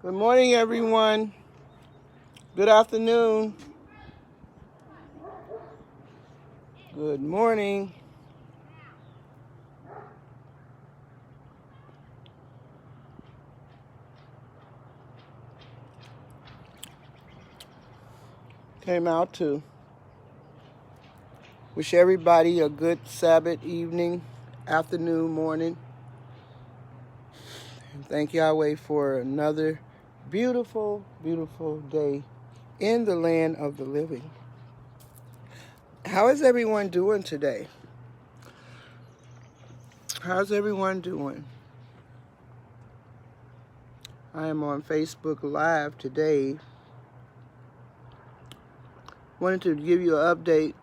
Good morning, everyone. Good afternoon. Good morning. Came out to wish everybody a good Sabbath evening, afternoon, morning. And thank Yahweh for another beautiful, beautiful day in the land of the living. How is everyone doing today? How's everyone doing? I am on Facebook Live today. Wanted to give you an update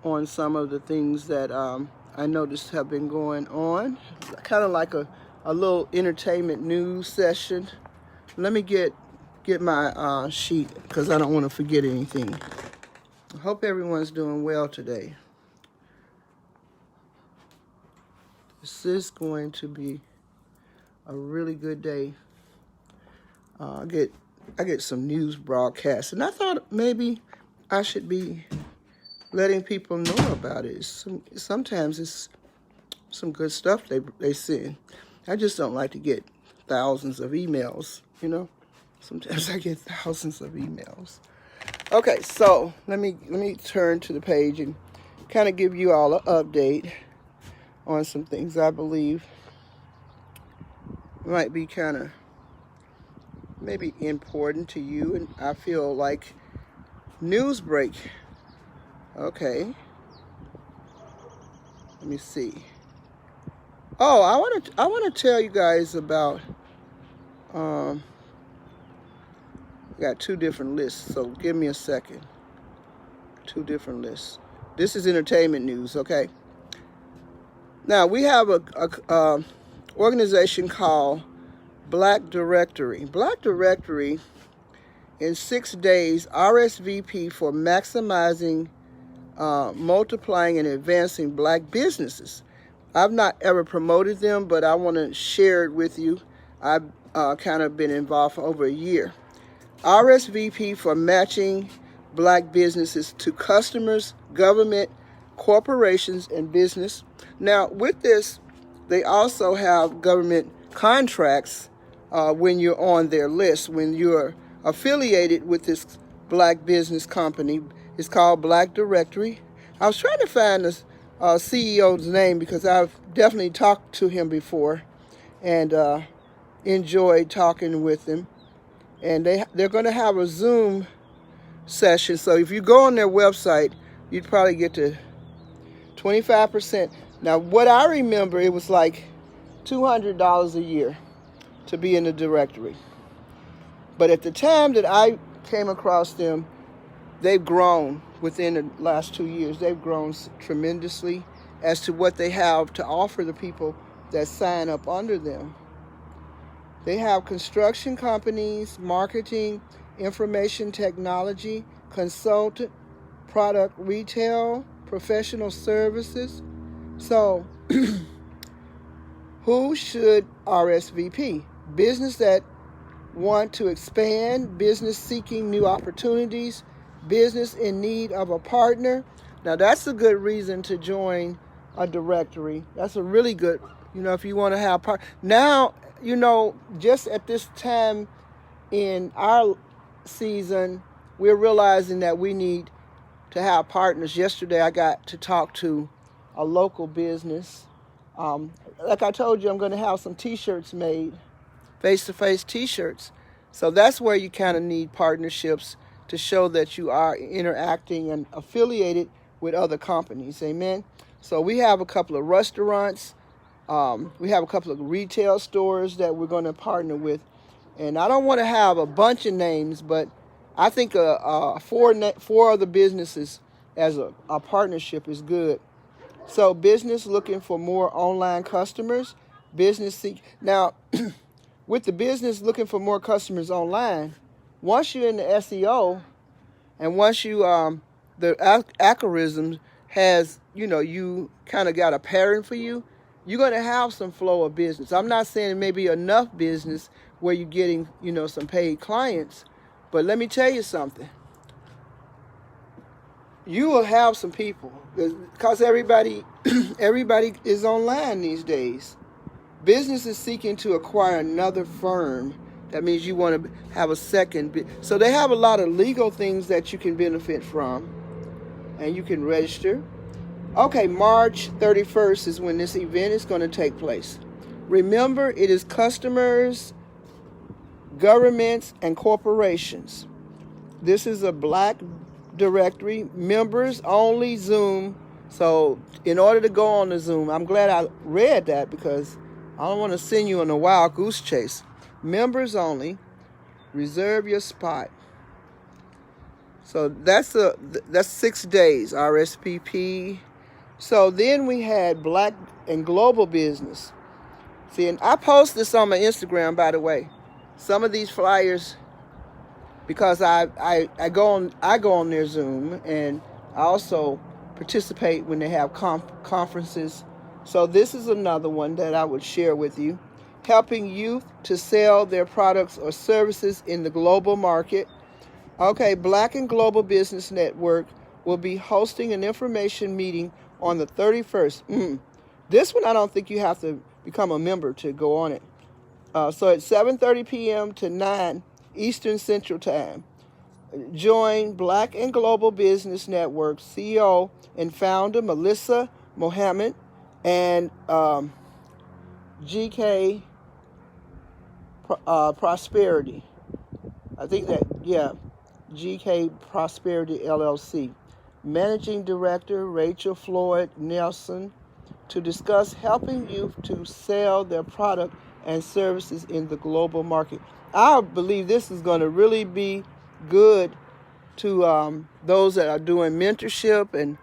on some of the things that I noticed have been going on. Kind of like a little entertainment news session. Let me get my sheet because I don't want to forget anything. I hope everyone's doing well today. This is going to be a really good day. I get some news broadcasts, and I thought maybe I should be letting people know about it. Sometimes it's some good stuff they send. I just don't like to get thousands of emails, you know. Sometimes I get thousands of emails. Okay, so let me turn to the page and kind of give you all an update on some things I believe might be kind of maybe important to you, and I feel like news break. Okay. Let me see. Oh, I want to tell you guys about I got two different lists, so give me a second. Two different lists. This is entertainment news, okay? Now, we have a organization called Black Directory. Black Directory, in 6 days, RSVP for maximizing, multiplying, and advancing black businesses. I've not ever promoted them, but I want to share it with you. I've kind of been involved for over a year. RSVP for matching black businesses to customers, government, corporations, and business. Now, with this, they also have government contracts when you're on their list, when you're affiliated with this black business company. It's called Black Directory. I was trying to find the CEO's name because I've definitely talked to him before and enjoyed talking with him. And they're going to have a Zoom session. So if you go on their website, you'd probably get to 25%. Now, what I remember, it was like $200 a year to be in the directory. But at the time that I came across them, they've grown within the last 2 years. They've grown tremendously as to what they have to offer the people that sign up under them. They have construction companies, marketing, information technology, consultant, product retail, professional services. So, who should RSVP? Business that want to expand, business seeking new opportunities, business in need of a partner. Now, that's a good reason to join a directory. That's a really good, if you want to have part. Now, just at this time in our season, we're realizing that we need to have partners. Yesterday, I got to talk to a local business. Like I told you, I'm going to have some T-shirts made, face-to-face T-shirts. So that's where you kind of need partnerships to show that you are interacting and affiliated with other companies. Amen. So we have a couple of restaurants. We have a couple of retail stores that we're going to partner with. And I don't want to have a bunch of names, but I think four other businesses as a partnership is good. So business looking for more online customers. Now, with the business looking for more customers online, once you're in the SEO and once you, the algorithm has, you kind of got a pattern for you, you're going to have some flow of business. I'm not saying it may be enough business, where you're getting, some paid clients. But let me tell you something. You will have some people, because everybody is online these days. Business is seeking to acquire another firm. That means you want to have a second. So they have a lot of legal things that you can benefit from, and you can register. Okay, March 31st is when this event is going to take place. Remember, it is customers, governments, and corporations. This is a Black directory, members only Zoom. So in order to go on the Zoom, I'm glad I read that, because I don't want to send you on a wild goose chase. Members only. Reserve your spot. So that's 6 days, RSVP. So then we had Black and Global Business. See, and I post this on my Instagram, by the way. Some of these flyers, because I go on their Zoom, and I also participate when they have conferences. So this is another one that I would share with you. Helping youth to sell their products or services in the global market. Okay, Black and Global Business Network will be hosting an information meeting on the 31st. This one, I don't think you have to become a member to go on it. So at 7:30 p.m. to 9 Eastern Central Time. Join Black and Global Business Network CEO and founder Melissa Mohammed and GK Prosperity. I think that, GK Prosperity LLC. Managing Director Rachel Floyd Nelson, to discuss helping youth to sell their product and services in the global market. I believe this is going to really be good to those that are doing mentorship and,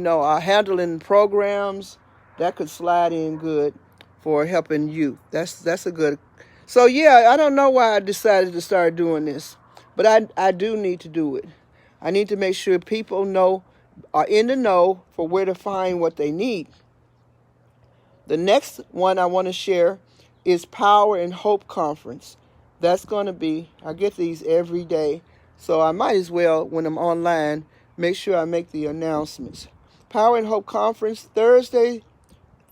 are handling programs. That could slide in good for helping youth. That's a good. So yeah, I don't know why I decided to start doing this, but I do need to do it. I need to make sure people are in the know for where to find what they need. The next one I want to share is Power and Hope Conference. That's going to be, I get these every day, so I might as well, when I'm online, make sure I make the announcements. Power and Hope Conference, Thursday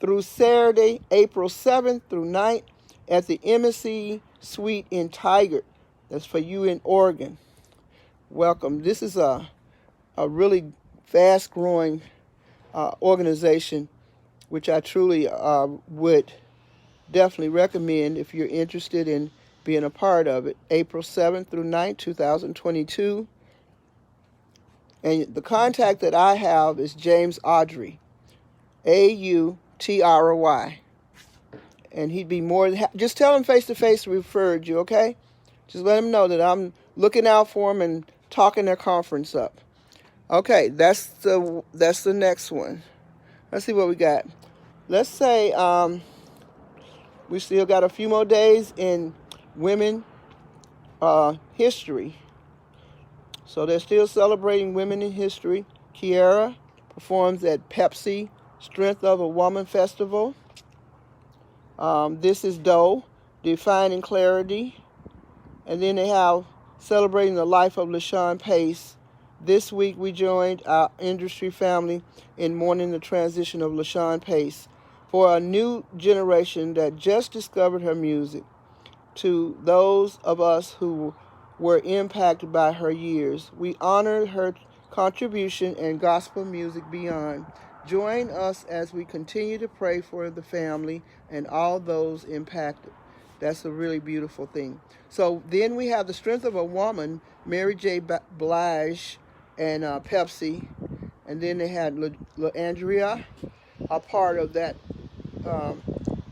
through Saturday, April 7th through 9th at the Embassy Suite in Tigard. That's for you in Oregon. Welcome. This is a really fast-growing organization, which I truly would definitely recommend if you're interested in being a part of it. April 7th through 9th, 2022. And the contact that I have is James Audrey, Autry. And he'd be more than just tell him face-to-face referred you, okay? Just let him know that I'm looking out for him and talking their conference up. Okay, that's the next one. Let's see what we got. Let's say we still got a few more days in women history. So they're still celebrating women in history. Kiara performs at Pepsi Strength of a Woman Festival. This is Doe, Defining Clarity. And then they have Celebrating the Life of LaShawn Pace. This week we joined our industry family in mourning the transition of LaShawn Pace for a new generation that just discovered her music. To those of us who were impacted by her years, we honor her contribution and gospel music beyond. Join us as we continue to pray for the family and all those impacted. That's a really beautiful thing. So then we have the Strength of a Woman, Mary J. Blige and Pepsi. And then they had Andrea, a part of that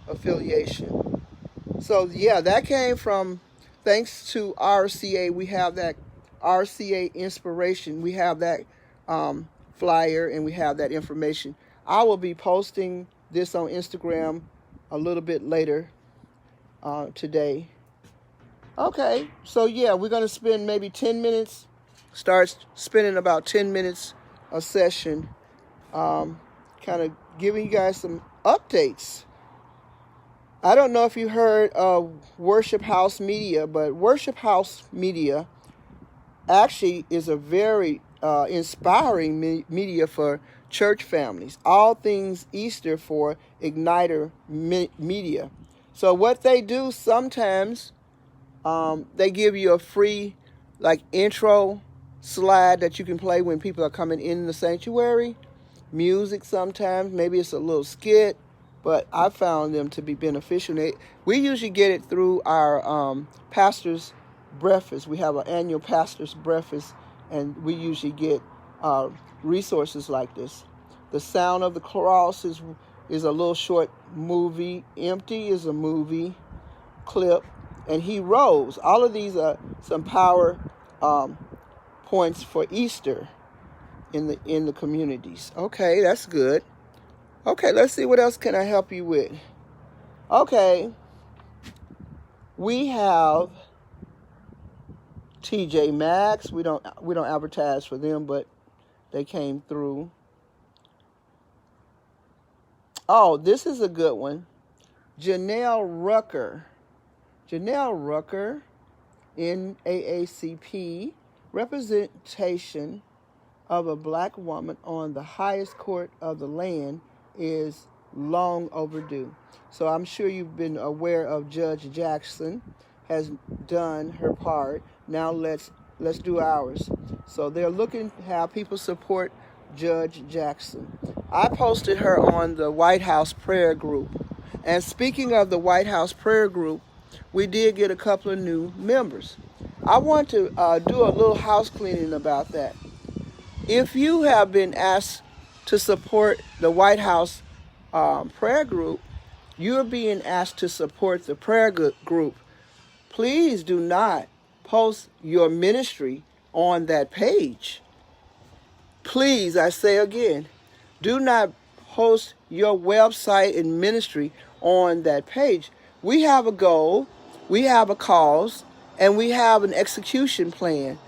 affiliation. So yeah, that came from, thanks to RCA, we have that RCA inspiration. We have that flyer and we have that information. I will be posting this on Instagram a little bit later today. Okay, so yeah, we're going to spend maybe 10 minutes, start spending about 10 minutes a session, kind of giving you guys some updates I don't know if you heard of Worship House Media, but Worship House Media actually is a very inspiring media for church families. All things Easter for Igniter Media. So what they do sometimes, they give you a free like intro slide that you can play when people are coming in the sanctuary. Music sometimes, maybe it's a little skit, but I found them to be beneficial. We usually get it through our pastor's breakfast. We have an annual pastor's breakfast, and we usually get resources like this. The Sound of the Cross is a little short movie. Empty is a movie clip, and He Rose. All of these are some power points for Easter in the communities. Okay, that's good. Okay, let's see what else can I help you with. Okay, we have TJ Maxx. We don't advertise for them, but they came through. Oh, this is a good one. Janelle Rucker, NAACP, representation of a black woman on the highest court of the land is long overdue. So I'm sure you've been aware of Judge Jackson has done her part. Now let's do ours. So they're looking to have people support Judge Jackson. I posted her on the White House prayer group. And speaking of the White House prayer group, we did get a couple of new members. I want to do a little house cleaning about that. If you have been asked to support the White House prayer group, you're being asked to support the prayer group. Please do not post your ministry on that page. Please, I say again, do not post your website and ministry on that page. We have a goal, we have a cause, and we have an execution plan.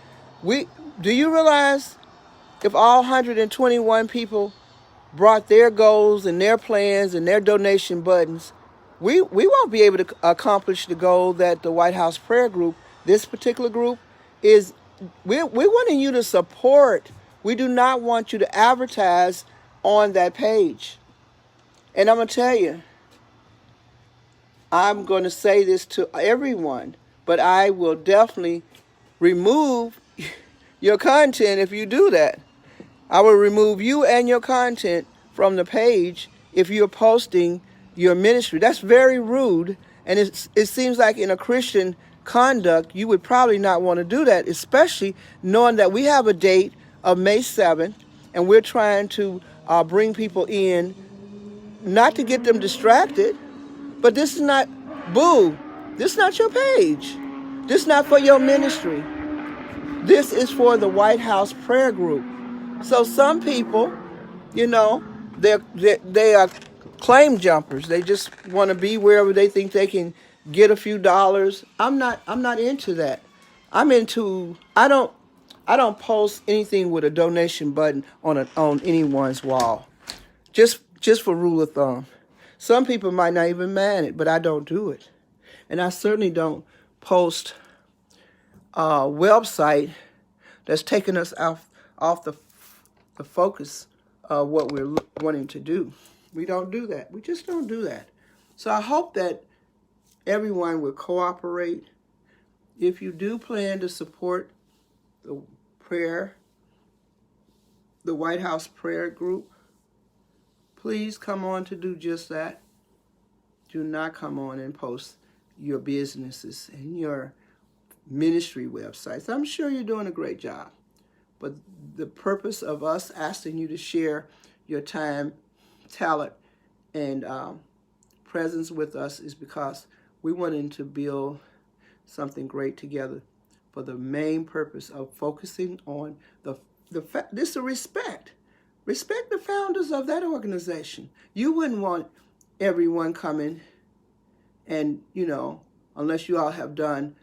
Do you realize if all 121 people brought their goals and their plans and their donation buttons, we won't be able to accomplish the goal that the White House prayer group, this particular group, is. We're wanting you to support. We do not want you to advertise on that page. And I'm going to tell you, I'm going to say this to everyone, but I will definitely remove your content if you do that. I will remove you and your content from the page if you're posting your ministry. That's very rude, and it seems like in a Christian conduct, you would probably not want to do that, especially knowing that we have a date of May 7th, and we're trying to bring people in, not to get them distracted, but this is not, this is not your page. This is not for your ministry. This is for the White House prayer group. So some people, they are claim jumpers. They just want to be wherever they think they can get a few dollars. I'm not into that. I don't post anything with a donation button on anyone's wall. Just for rule of thumb. Some people might not even mind it, but I don't do it. And I certainly don't post a website that's taking us off the focus of what we're wanting to do. We don't do that. We just don't do that. So I hope that everyone will cooperate. If you do plan to support the White House prayer group, please come on to do just that. Do not come on and post your businesses and your ministry websites. I'm sure you're doing a great job. But the purpose of us asking you to share your time, talent, and presence with us is because we wanted to build something great together for the main purpose of focusing on this is respect. Respect the founders of that organization. You wouldn't want everyone coming and, unless you all have done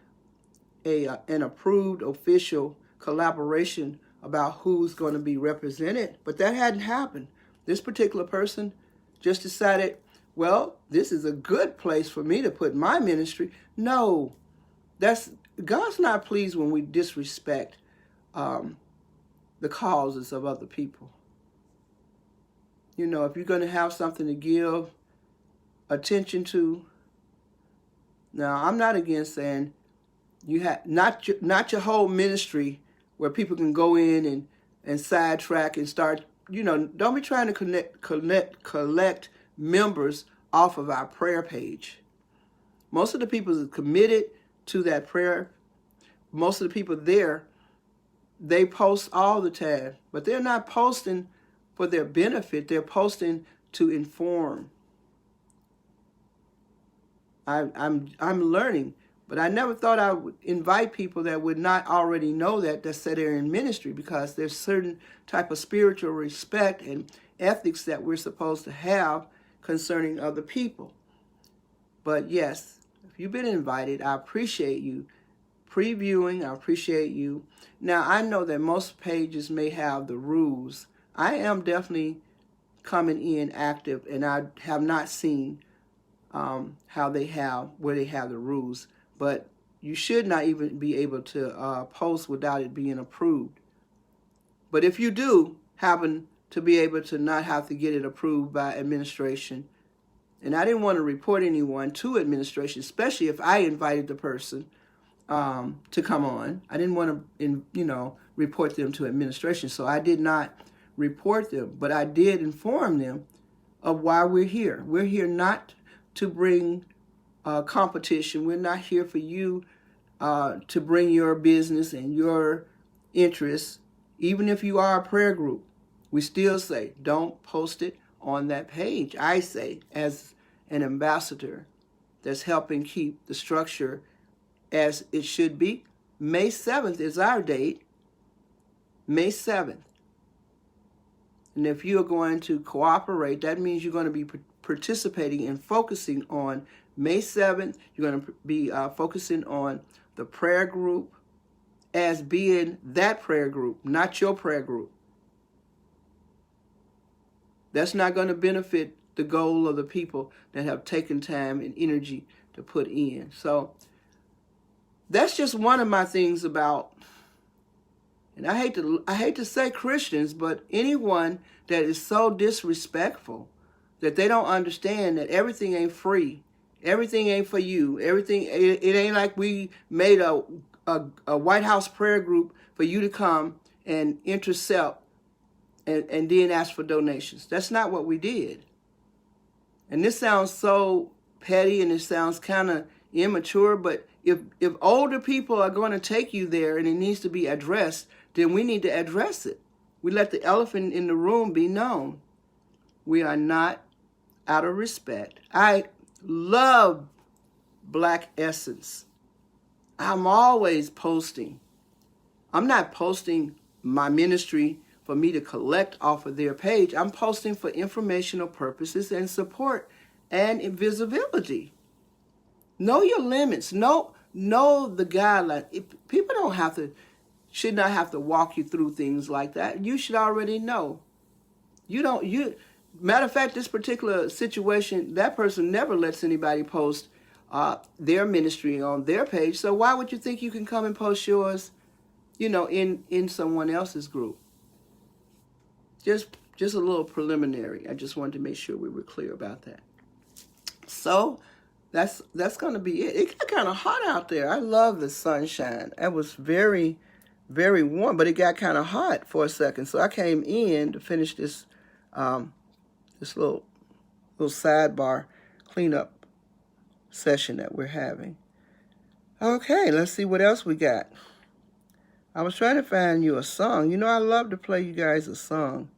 an approved official collaboration about who's going to be represented. But that hadn't happened. This particular person just decided, well, this is a good place for me to put my ministry. No, God's not pleased when we disrespect the causes of other people. You know, if you're going to have something to give attention to, now I'm not against saying you have not your whole ministry where people can go in and sidetrack and start. You know, don't be trying to collect members off of our prayer page. Most of the people are committed to that prayer. Most of the people there, they post all the time, but they're not posting for their benefit. They're posting to inform. I'm learning, but I never thought I would invite people that would not already know that said they're in ministry, because there's certain type of spiritual respect and ethics that we're supposed to have concerning other people. But yes, if you've been invited, I appreciate you previewing. I appreciate you. Now, I know that most pages may have the rules. I am definitely coming in active, and I have not seen where they have the rules. But you should not even be able to post without it being approved. But if you do happen to be able to not have to get it approved by administration, and I didn't want to report anyone to administration, especially if I invited the person to come on. I didn't want to, report them to administration, so I did not report them. But I did inform them of why we're here. We're here not to bring competition. We're not here for you to bring your business and your interests. Even if you are a prayer group, we still say, don't post it on that page. I say, as an ambassador that's helping keep the structure as it should be, May 7th is our date. May 7th. And if you're going to cooperate, that means you're going to be participating and focusing on May 7th. You're going to be focusing on the prayer group as being that prayer group, not your prayer group. That's not going to benefit the goal of the people that have taken time and energy to put in. So that's just one of my things about, and I hate to say Christians, but anyone that is so disrespectful that they don't understand that everything ain't free. Everything ain't for you. Everything, it ain't like we made a White House prayer group for you to come and intercept and then ask for donations. That's not what we did. And this sounds so petty and it sounds kind of immature, but if older people are going to take you there and it needs to be addressed, then we need to address it. We let the elephant in the room be known. We are not out of respect. I love Black Essence. I'm always posting. I'm not posting my ministry for me to collect off of their page. I'm posting for informational purposes and support and visibility. Know your limits. Know the guidelines. People should not have to walk you through things like that. You should already know. Matter of fact, this particular situation, that person never lets anybody post their ministry on their page. So why would you think you can come and post yours, in someone else's group? Just a little preliminary. I just wanted to make sure we were clear about that. So that's going to be it. It got kind of hot out there. I love the sunshine. It was very, very warm, but it got kind of hot for a second. So I came in to finish this little sidebar cleanup session that we're having. Okay, let's see what else we got. I was trying to find you a song. I love to play you guys a song.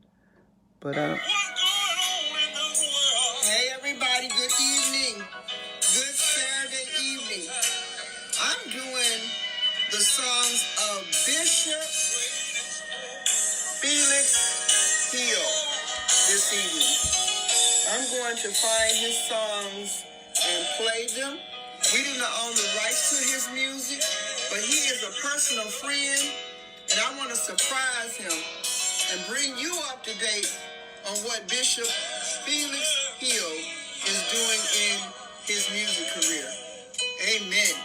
But hey everybody, good evening. Good Saturday evening. I'm doing the songs of Bishop Felix Hill this evening. I'm going to find his songs and play them. We do not own the rights to his music, but he is a personal friend, and I want to surprise him and bring you up to date on what Bishop Felix Hill is doing in his music career. Amen.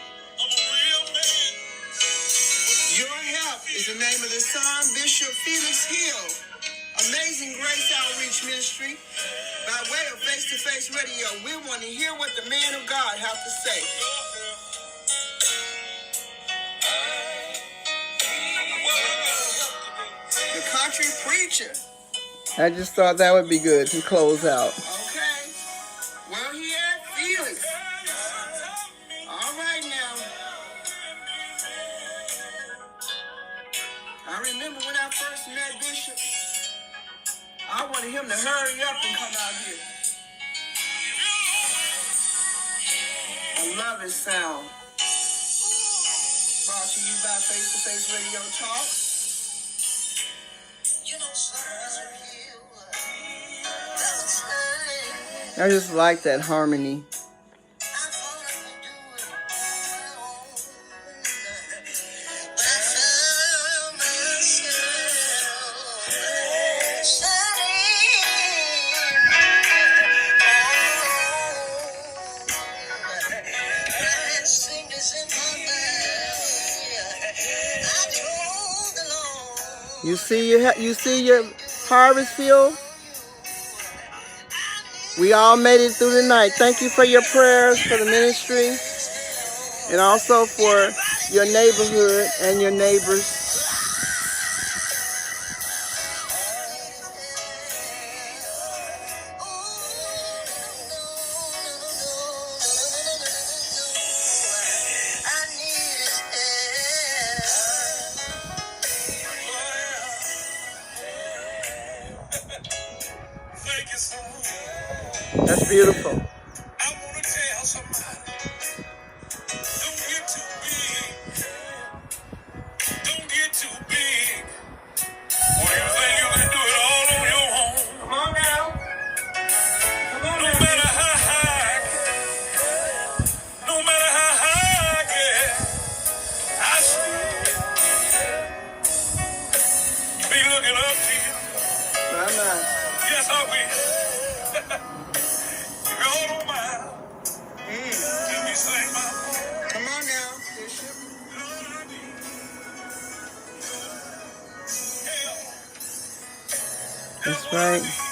Your Help is the name of the son, Bishop Felix Hill. Amazing Grace Outreach Ministry. By way of face-to-face radio, we want to hear what the man of God has to say. The country preacher. I just thought that would be good to close out. Okay. Well, he had Felix. All right now. I remember when I first met Bishop, I wanted him to hurry up and come out here. I love his sound. Brought to you by Face-to-Face Radio Talk. I just like that harmony. You see your harvest field? We all made it through the night. Thank you for your prayers for the ministry and also for your neighborhood and your neighbors. That's beautiful. I want to tell somebody, don't get too big. Don't get too big. Or you think you can do it all on your own. Come on now. Come on now. No matter how high, no matter how high I get, I still be looking up to you. Yes, I will. Come on now, Bishop. That's right.